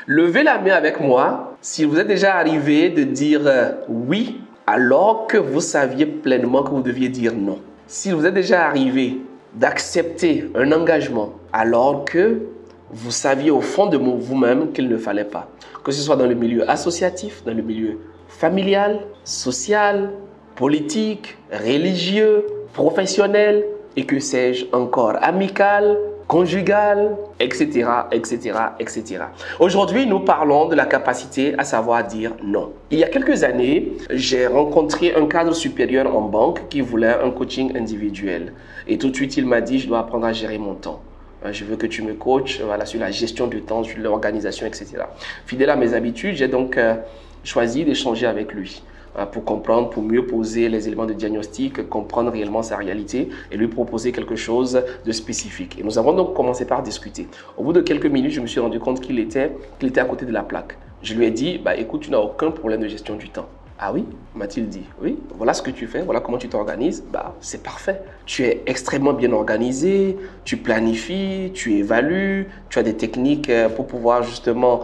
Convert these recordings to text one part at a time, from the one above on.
Levez la main avec moi si vous êtes déjà arrivé de dire oui alors que vous saviez pleinement que vous deviez dire non. Si vous êtes déjà arrivé d'accepter un engagement alors que vous saviez au fond de vous-même qu'il ne fallait pas. Que ce soit dans le milieu associatif, dans le milieu familial, social, politique, religieux, professionnel et que sais-je encore, amical, conjugal, etc., etc., etc. Aujourd'hui, nous parlons de la capacité à savoir dire non. Il y a quelques années, j'ai rencontré un cadre supérieur en banque qui voulait un coaching individuel. Et tout de suite, il m'a dit, je dois apprendre à gérer mon temps. Je veux que tu me coaches sur la gestion du temps, sur l'organisation, etc. Fidèle à mes habitudes, j'ai donc choisi d'échanger avec lui pour comprendre, pour mieux poser les éléments de diagnostic, comprendre réellement sa réalité et lui proposer quelque chose de spécifique. Et nous avons donc commencé par discuter. Au bout de quelques minutes, je me suis rendu compte qu'il était à côté de la plaque. Je lui ai dit, écoute, tu n'as aucun problème de gestion du temps. Ah oui, m'a-t-il dit. Oui, voilà ce que tu fais, voilà comment tu t'organises. C'est parfait. Tu es extrêmement bien organisé, tu planifies, tu évalues, tu as des techniques pour pouvoir justement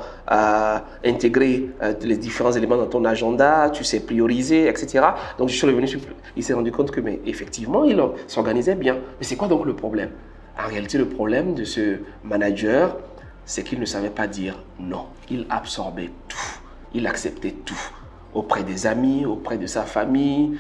intégrer les différents éléments dans ton agenda, tu sais prioriser, etc. Donc je suis revenu, il s'est rendu compte que mais effectivement, il s'organisait bien. Mais c'est quoi donc le problème? En réalité, le problème de ce manager, c'est qu'il ne savait pas dire non. Il absorbait tout, il acceptait tout. Auprès des amis, auprès de sa famille,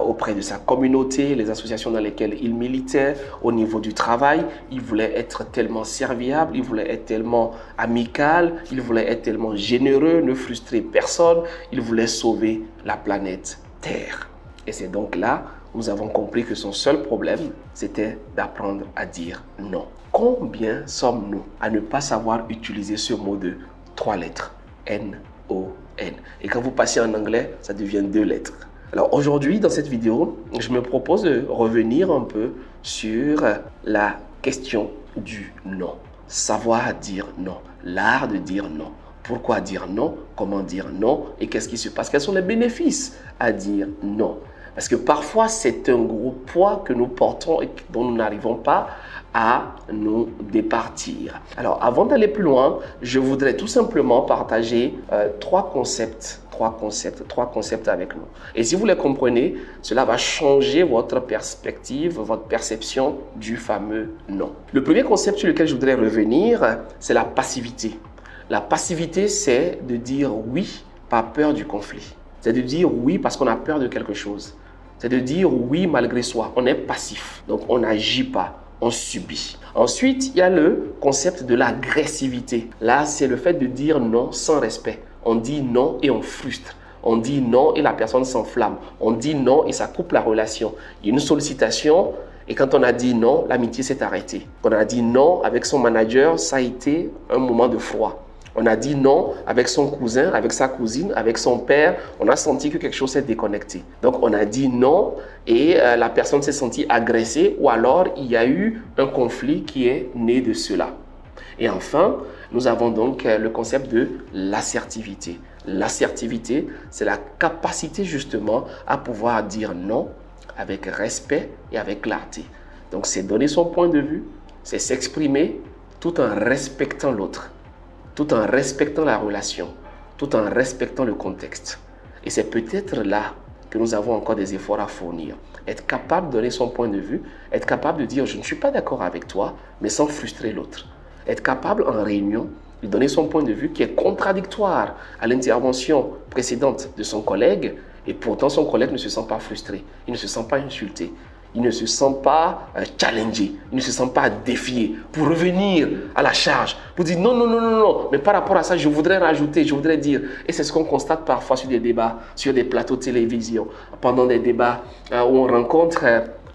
auprès de sa communauté, les associations dans lesquelles il militait, au niveau du travail. Il voulait être tellement serviable, il voulait être tellement amical, il voulait être tellement généreux, ne frustrer personne. Il voulait sauver la planète Terre. Et c'est donc là où nous avons compris que son seul problème, c'était d'apprendre à dire non. Combien sommes-nous à ne pas savoir utiliser ce mot de 3 lettres, N-O-N. Et quand vous passez en anglais, ça devient 2 lettres. Alors aujourd'hui, dans cette vidéo, je me propose de revenir un peu sur la question du non. Savoir dire non, l'art de dire non. Pourquoi dire non? Comment dire non? Et qu'est-ce qui se passe? Quels sont les bénéfices à dire non? Parce que parfois, c'est un gros poids que nous portons et dont nous n'arrivons pas à nous départir. Alors, avant d'aller plus loin, je voudrais tout simplement partager 3 concepts avec nous. Et si vous les comprenez, cela va changer votre perspective, votre perception du fameux non. Le premier concept sur lequel je voudrais revenir, c'est la passivité. La passivité, c'est de dire oui par peur du conflit. C'est de dire oui parce qu'on a peur de quelque chose. C'est de dire oui malgré soi. On est passif, donc on n'agit pas. On subit. Ensuite, il y a le concept de l'agressivité. Là, c'est le fait de dire non sans respect. On dit non et on frustre. On dit non et la personne s'enflamme. On dit non et ça coupe la relation. Il y a une sollicitation et quand on a dit non, l'amitié s'est arrêtée. Quand on a dit non avec son manager, ça a été un moment de froid. On a dit non avec son cousin, avec sa cousine, avec son père. On a senti que quelque chose s'est déconnecté. Donc, on a dit non et la personne s'est sentie agressée ou alors il y a eu un conflit qui est né de cela. Et enfin, nous avons donc le concept de l'assertivité. L'assertivité, c'est la capacité justement à pouvoir dire non avec respect et avec clarté. Donc, c'est donner son point de vue, c'est s'exprimer tout en respectant l'autre, tout en respectant la relation, tout en respectant le contexte. Et c'est peut-être là que nous avons encore des efforts à fournir. Être capable de donner son point de vue, être capable de dire « je ne suis pas d'accord avec toi », mais sans frustrer l'autre. Être capable en réunion de donner son point de vue qui est contradictoire à l'intervention précédente de son collègue, et pourtant son collègue ne se sent pas frustré, il ne se sent pas insulté. Il ne se sent pas challengé, il ne se sent pas défié pour revenir à la charge, pour dire non, non, non, non, non, mais par rapport à ça, je voudrais rajouter, je voudrais dire. Et c'est ce qu'on constate parfois sur des débats, sur des plateaux de télévision, pendant des débats où on rencontre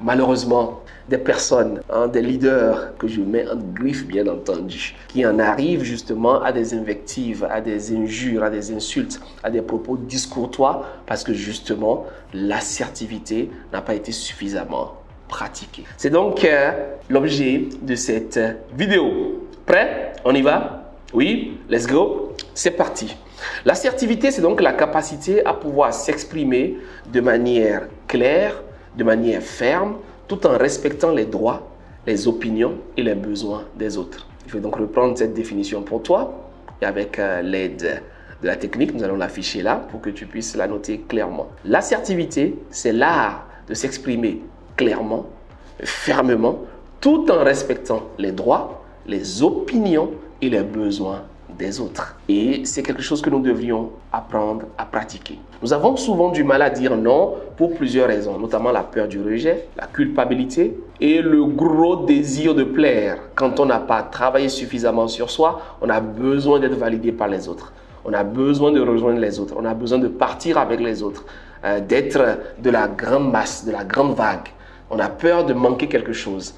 malheureusement des personnes, des leaders que je mets en griffe bien entendu, qui en arrivent justement à des invectives, à des injures, à des insultes, à des propos discourtois parce que justement l'assertivité n'a pas été suffisamment pratiquée. C'est donc l'objet de cette vidéo. Prêt? On y va? Oui? Let's go? C'est parti. L'assertivité, c'est donc la capacité à pouvoir s'exprimer de manière claire, de manière ferme, tout en respectant les droits, les opinions et les besoins des autres. Je vais donc reprendre cette définition pour toi. et avec l'aide de la technique, nous allons l'afficher là pour que tu puisses la noter clairement. L'assertivité, c'est l'art de s'exprimer clairement, fermement, tout en respectant les droits, les opinions et les besoins des autres. Et c'est quelque chose que nous devrions apprendre à pratiquer. Nous avons souvent du mal à dire non pour plusieurs raisons, notamment la peur du rejet, la culpabilité et le gros désir de plaire. Quand on n'a pas travaillé suffisamment sur soi, on a besoin d'être validé par les autres. On a besoin de rejoindre les autres. On a besoin de partir avec les autres, d'être de la grande masse, de la grande vague. On a peur de manquer quelque chose.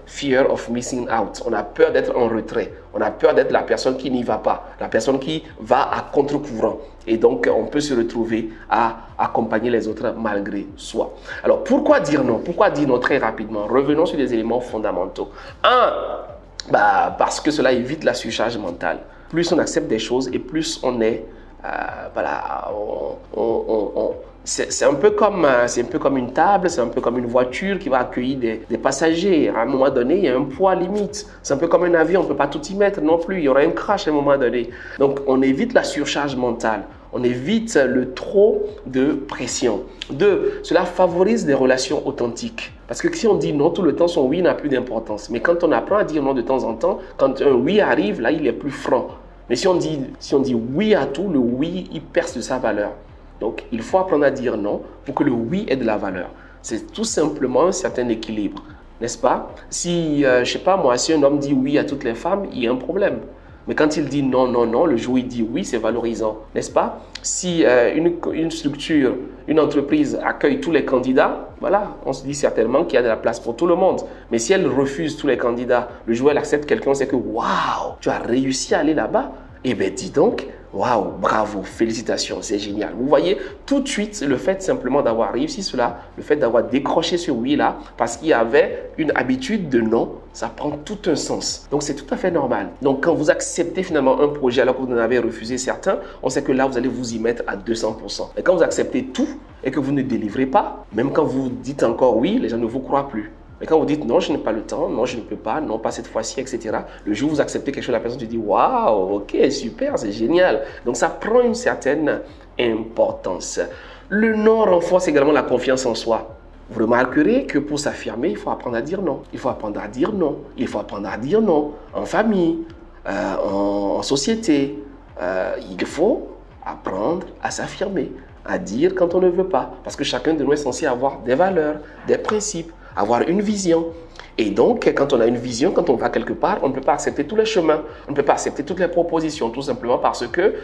Fear of missing out. On a peur d'être en retrait. On a peur d'être la personne qui n'y va pas, la personne qui va à contre-courant. Et donc, on peut se retrouver à accompagner les autres malgré soi. Alors, pourquoi dire non? Pourquoi dire non très rapidement? Revenons sur des éléments fondamentaux. Parce que cela évite la surcharge mentale. Plus on accepte des choses et plus on est, c'est un peu comme une table, c'est un peu comme une voiture qui va accueillir des passagers. À un moment donné, il y a un poids limite. C'est un peu comme un avion, on ne peut pas tout y mettre non plus. Il y aura un crash à un moment donné. Donc, on évite la surcharge mentale. On évite le trop de pression. 2, cela favorise des relations authentiques. Parce que si on dit non tout le temps, son oui n'a plus d'importance. Mais quand on apprend à dire non de temps en temps, quand un oui arrive, là, il est plus franc. Mais si on dit oui à tout, le oui, il perce de sa valeur. Donc, il faut apprendre à dire non pour que le oui ait de la valeur. C'est tout simplement un certain équilibre, n'est-ce pas? Si, je sais pas moi, si un homme dit oui à toutes les femmes, il y a un problème. Mais quand il dit non, non, non, le jour où il dit oui, c'est valorisant, n'est-ce pas? Si une structure, une entreprise accueille tous les candidats, voilà, on se dit certainement qu'il y a de la place pour tout le monde. Mais si elle refuse tous les candidats, le jour où elle accepte quelqu'un, c'est que waouh, tu as réussi à aller là-bas. Eh bien, dis donc, waouh, bravo, félicitations, c'est génial. Vous voyez, tout de suite, le fait simplement d'avoir réussi cela, le fait d'avoir décroché ce oui-là, parce qu'il y avait une habitude de non, ça prend tout un sens. Donc, c'est tout à fait normal. Donc, quand vous acceptez finalement un projet alors que vous en avez refusé certains, on sait que là, vous allez vous y mettre à 200%. Et quand vous acceptez tout et que vous ne délivrez pas, même quand vous dites encore oui, les gens ne vous croient plus. Mais quand vous dites non, je n'ai pas le temps, non, je ne peux pas, non, pas cette fois-ci, etc. Le jour où vous acceptez quelque chose, la personne te dit waouh, ok, super, c'est génial. Donc ça prend une certaine importance. Le non renforce également la confiance en soi. Vous remarquerez que pour s'affirmer, il faut apprendre à dire non. Il faut apprendre à dire non. Il faut apprendre à dire non en famille, en société. Il faut apprendre à s'affirmer, à dire quand on ne veut pas. Parce que chacun de nous est censé avoir des valeurs, des principes, avoir une vision. Et donc, quand on a une vision, quand on va quelque part, on ne peut pas accepter tous les chemins, on ne peut pas accepter toutes les propositions, tout simplement parce que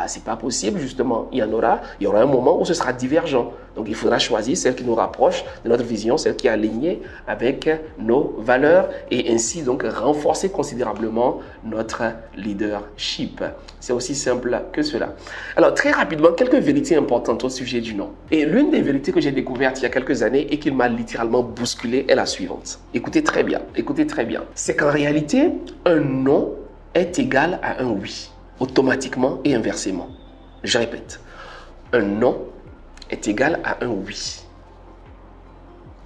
c'est pas possible, justement. Il y aura un moment où ce sera divergent. Donc, il faudra choisir celle qui nous rapproche de notre vision, celle qui est alignée avec nos valeurs et ainsi donc renforcer considérablement notre leadership. C'est aussi simple que cela. Alors, très rapidement, quelques vérités importantes au sujet du non. Et l'une des vérités que j'ai découvertes il y a quelques années et qui m'a littéralement bousculé est la suivante. Écoutez très bien, écoutez très bien. C'est qu'en réalité, un non est égal à un oui, automatiquement et inversement. Je répète, un non est égal à un oui,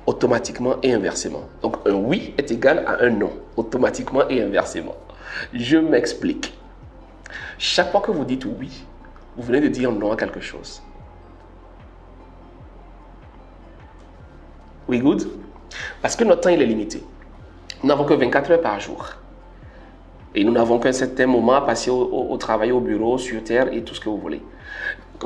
automatiquement et inversement. Donc, un oui est égal à un non, automatiquement et inversement. Je m'explique. Chaque fois que vous dites oui, vous venez de dire non à quelque chose. We good? Parce que notre temps, il est limité. Nous n'avons que 24 heures par jour. Et nous n'avons qu'un certain moment à passer au travail, au bureau, sur terre et tout ce que vous voulez.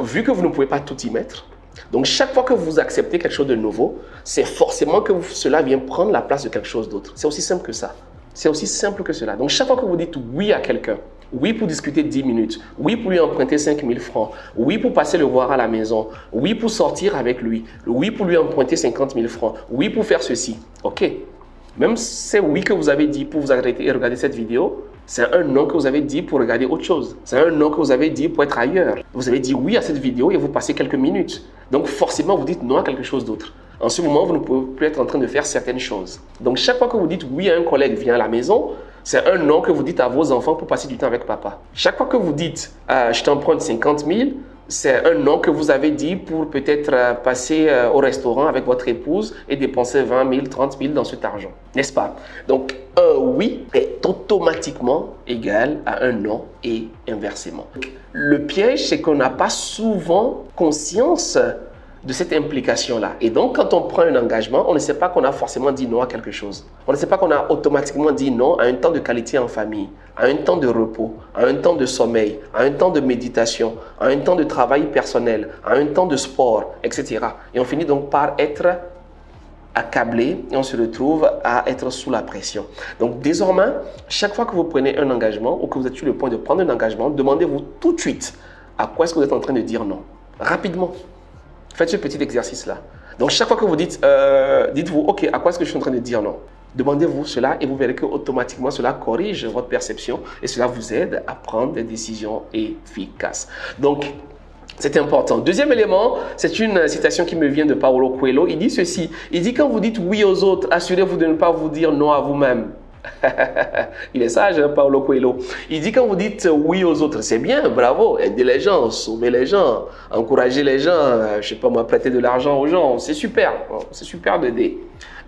Vu que vous ne pouvez pas tout y mettre, donc chaque fois que vous acceptez quelque chose de nouveau, c'est forcément que cela vient prendre la place de quelque chose d'autre. C'est aussi simple que ça. C'est aussi simple que cela. Donc chaque fois que vous dites oui à quelqu'un, oui pour discuter 10 minutes, oui pour lui emprunter 5 000 francs, oui pour passer le voir à la maison, oui pour sortir avec lui, oui pour lui emprunter 50 000 francs, oui pour faire ceci. Ok. Même c'est oui que vous avez dit pour vous arrêter et regarder cette vidéo, c'est un non que vous avez dit pour regarder autre chose. C'est un non que vous avez dit pour être ailleurs. Vous avez dit oui à cette vidéo et vous passez quelques minutes. Donc forcément, vous dites non à quelque chose d'autre. En ce moment, vous ne pouvez plus être en train de faire certaines choses. Donc chaque fois que vous dites oui à un collègue vient à la maison, c'est un non que vous dites à vos enfants pour passer du temps avec papa. Chaque fois que vous dites je t'emprunte 50 000, c'est un non que vous avez dit pour peut-être passer au restaurant avec votre épouse et dépenser 20 000, 30 000 dans cet argent. N'est-ce pas? Donc, un oui est automatiquement égal à un non et inversement. Le piège, c'est qu'on n'a pas souvent conscience de cette implication-là. Et donc, quand on prend un engagement, on ne sait pas qu'on a forcément dit non à quelque chose. On ne sait pas qu'on a automatiquement dit non à un temps de qualité en famille, à un temps de repos, à un temps de sommeil, à un temps de méditation, à un temps de travail personnel, à un temps de sport, etc. Et on finit donc par être accablé et on se retrouve à être sous la pression. Donc, désormais, chaque fois que vous prenez un engagement ou que vous êtes sur le point de prendre un engagement, demandez-vous tout de suite à quoi est-ce que vous êtes en train de dire non. Rapidement. Faites ce petit exercice-là. Donc, chaque fois que vous dites, dites-vous, OK, à quoi est-ce que je suis en train de dire non? Demandez-vous cela et vous verrez que automatiquement cela corrige votre perception et cela vous aide à prendre des décisions efficaces. Donc, c'est important. Deuxième élément, c'est une citation qui me vient de Paulo Coelho. Il dit ceci, il dit quand vous dites oui aux autres, assurez-vous de ne pas vous dire non à vous-même. Il est sage, hein, Paulo Coelho. Il dit quand vous dites oui aux autres, c'est bien, bravo, aidez les gens, sauvez les gens, encouragez les gens, je sais pas moi, prêtez de l'argent aux gens, c'est super d'aider.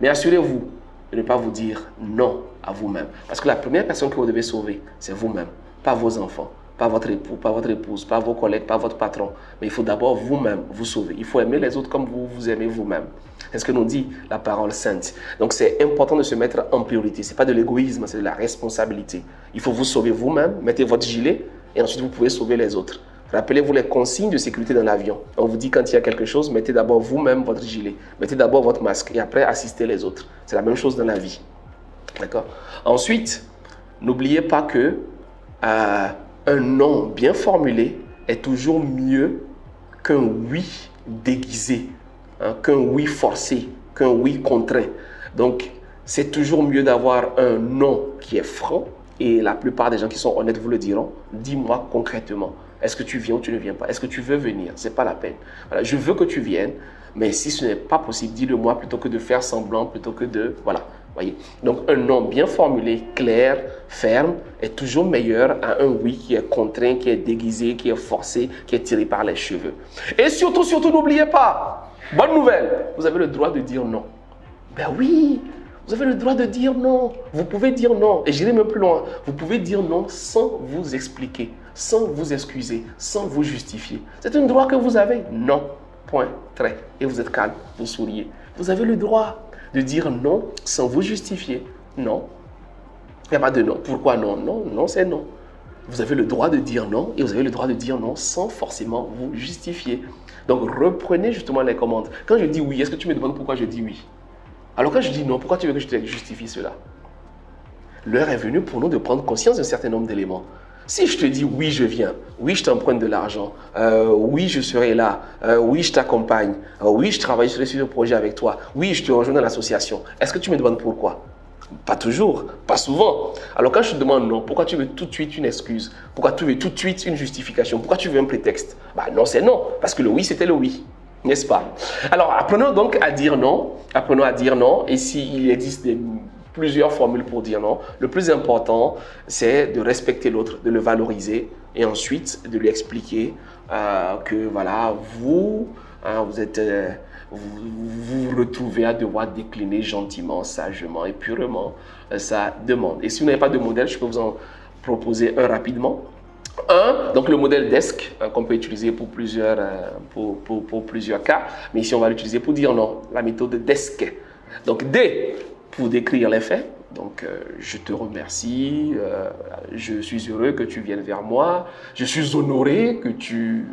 Mais assurez-vous de ne pas vous dire non à vous-même. Parce que la première personne que vous devez sauver, c'est vous-même, pas vos enfants, pas votre époux, pas votre épouse, pas vos collègues, pas votre patron. Mais il faut d'abord vous-même vous sauver. Il faut aimer les autres comme vous vous aimez vous-même. C'est ce que nous dit la parole sainte. Donc c'est important de se mettre en priorité. Ce n'est pas de l'égoïsme, c'est de la responsabilité. Il faut vous sauver vous-même, mettez votre gilet et ensuite vous pouvez sauver les autres. Rappelez-vous les consignes de sécurité dans l'avion. On vous dit quand il y a quelque chose, mettez d'abord vous-même votre gilet, mettez d'abord votre masque et après assistez les autres. C'est la même chose dans la vie. D'accord? Ensuite, n'oubliez pas que un non bien formulé est toujours mieux qu'un oui déguisé, hein, qu'un oui forcé, qu'un oui contraint. Donc, c'est toujours mieux d'avoir un non qui est franc et la plupart des gens qui sont honnêtes vous le diront. Dis-moi concrètement, est-ce que tu viens ou tu ne viens pas? Est-ce que tu veux venir? Ce n'est pas la peine. Voilà, je veux que tu viennes, mais si ce n'est pas possible, dis-le-moi plutôt que de faire semblant, plutôt que de... Voilà. Voyez? Donc, un non bien formulé, clair, ferme, est toujours meilleur à un oui qui est contraint, qui est déguisé, qui est forcé, qui est tiré par les cheveux. Et surtout, n'oubliez pas, bonne nouvelle, vous avez le droit de dire non. Ben oui, vous avez le droit de dire non. Vous pouvez dire non. Et j'irai même plus loin. Vous pouvez dire non sans vous expliquer, sans vous excuser, sans vous justifier. C'est un droit que vous avez. Non. Point. Trait. Et vous êtes calme, vous souriez. Vous avez le droit de dire non sans vous justifier. Non. Il n'y a pas de non. Pourquoi non? Non, non, c'est non. Vous avez le droit de dire non et vous avez le droit de dire non sans forcément vous justifier. Donc, reprenez justement les commandes. Quand je dis oui, est-ce que tu me demandes pourquoi je dis oui? Alors quand je dis non, pourquoi tu veux que je te justifie cela? L'heure est venue pour nous de prendre conscience d'un certain nombre d'éléments. Si je te dis oui, je viens, oui, je t'emprunte de l'argent, oui, je serai là, oui, je t'accompagne, oui, je travaille sur le projet avec toi, oui, je te rejoins dans l'association, est-ce que tu me demandes pourquoi? Pas toujours, pas souvent. Alors quand je te demande non, pourquoi tu veux tout de suite une excuse? Pourquoi tu veux tout de suite une justification? Pourquoi tu veux un prétexte? Bah non, c'est non, parce que le oui, c'était le oui. N'est-ce pas? Alors, apprenons donc à dire non. Apprenons à dire non. Et s'il existe plusieurs formules pour dire non, le plus important, c'est de respecter l'autre, de le valoriser et ensuite de lui expliquer que voilà, vous vous retrouvez à devoir décliner gentiment, sagement et purement sa demande. Et si vous n'avez pas de modèle, je peux vous en proposer un rapidement. Donc le modèle DESC qu'on peut utiliser pour plusieurs cas, mais ici on va l'utiliser pour dire non, la méthode DESC. Donc D pour décrire les faits, donc je te remercie, je suis heureux que tu viennes vers moi, je suis honoré que tu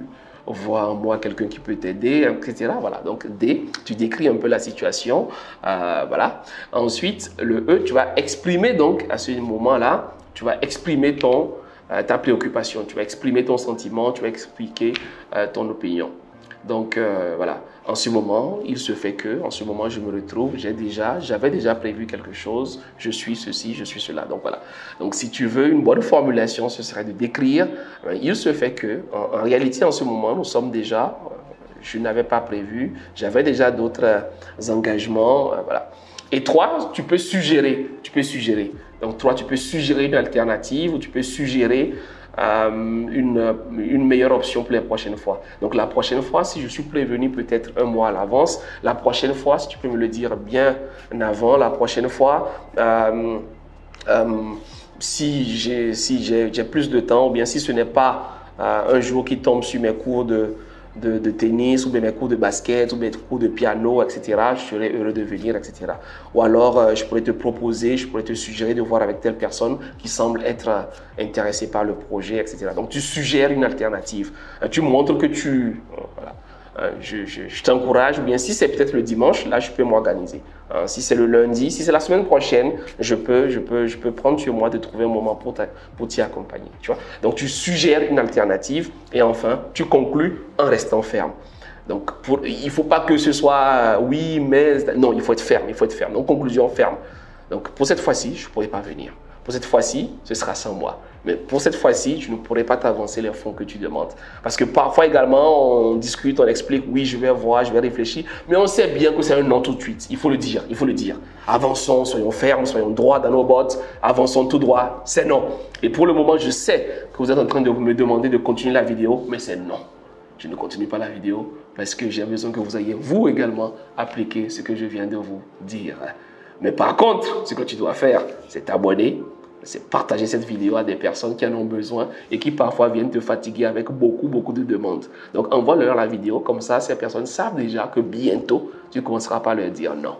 vois en moi quelqu'un qui peut t'aider, etc. Voilà, donc D, tu décris un peu la situation, voilà. Ensuite le E, tu vas exprimer donc à ce moment-là, tu vas exprimer ta préoccupation, tu vas exprimer ton sentiment, tu vas expliquer ton opinion. Donc voilà, en ce moment, il se fait que, en ce moment, je me retrouve, j'avais déjà prévu quelque chose, je suis ceci, je suis cela. Donc voilà. Donc si tu veux une bonne formulation, ce serait de décrire, il se fait que, en réalité, en ce moment, nous sommes déjà, je n'avais pas prévu, j'avais déjà d'autres engagements, voilà. Et 3, tu peux suggérer, Donc 3, tu peux suggérer une alternative ou tu peux suggérer une meilleure option pour les prochaines fois. Donc la prochaine fois, si je suis prévenu peut-être un mois à l'avance, la prochaine fois, si tu peux me le dire bien avant, la prochaine fois, si j'ai plus de temps, ou bien si ce n'est pas un jour qui tombe sur mes cours de tennis, ou bien mes cours de basket, ou mes cours de piano, etc., je serais heureux de venir, etc. Ou alors, je pourrais te proposer, je pourrais te suggérer de voir avec telle personne qui semble être intéressée par le projet, etc. Donc, tu suggères une alternative. Tu montres que tu... voilà. Je t'encourage, ou bien si c'est peut-être le dimanche, là je peux m'organiser. Si c'est le lundi, si c'est la semaine prochaine, je peux prendre sur moi de trouver un moment pour t'y accompagner. Tu vois? Donc tu suggères une alternative et enfin tu conclus en restant ferme. Donc il ne faut pas que ce soit oui, mais non, il faut être ferme, il faut être ferme. Donc conclusion ferme. Donc pour cette fois-ci, je ne pourrai pas venir. Pour cette fois-ci, ce sera sans moi. Mais pour cette fois-ci, je ne pourrai pas t'avancer les fonds que tu demandes. Parce que parfois également, on discute, on explique, oui, je vais voir, je vais réfléchir. Mais on sait bien que c'est un non tout de suite. Il faut le dire, il faut le dire. Avançons, soyons fermes, soyons droits dans nos bottes. Avançons tout droit, c'est non. Et pour le moment, je sais que vous êtes en train de me demander de continuer la vidéo, mais c'est non. Je ne continue pas la vidéo parce que j'ai besoin que vous ayez, vous également, appliqué ce que je viens de vous dire. Mais par contre, ce que tu dois faire, c'est t'abonner, c'est partager cette vidéo à des personnes qui en ont besoin et qui parfois viennent te fatiguer avec beaucoup de demandes. Donc, envoie-leur la vidéo, comme ça, ces personnes savent déjà que bientôt, tu commenceras par leur dire non.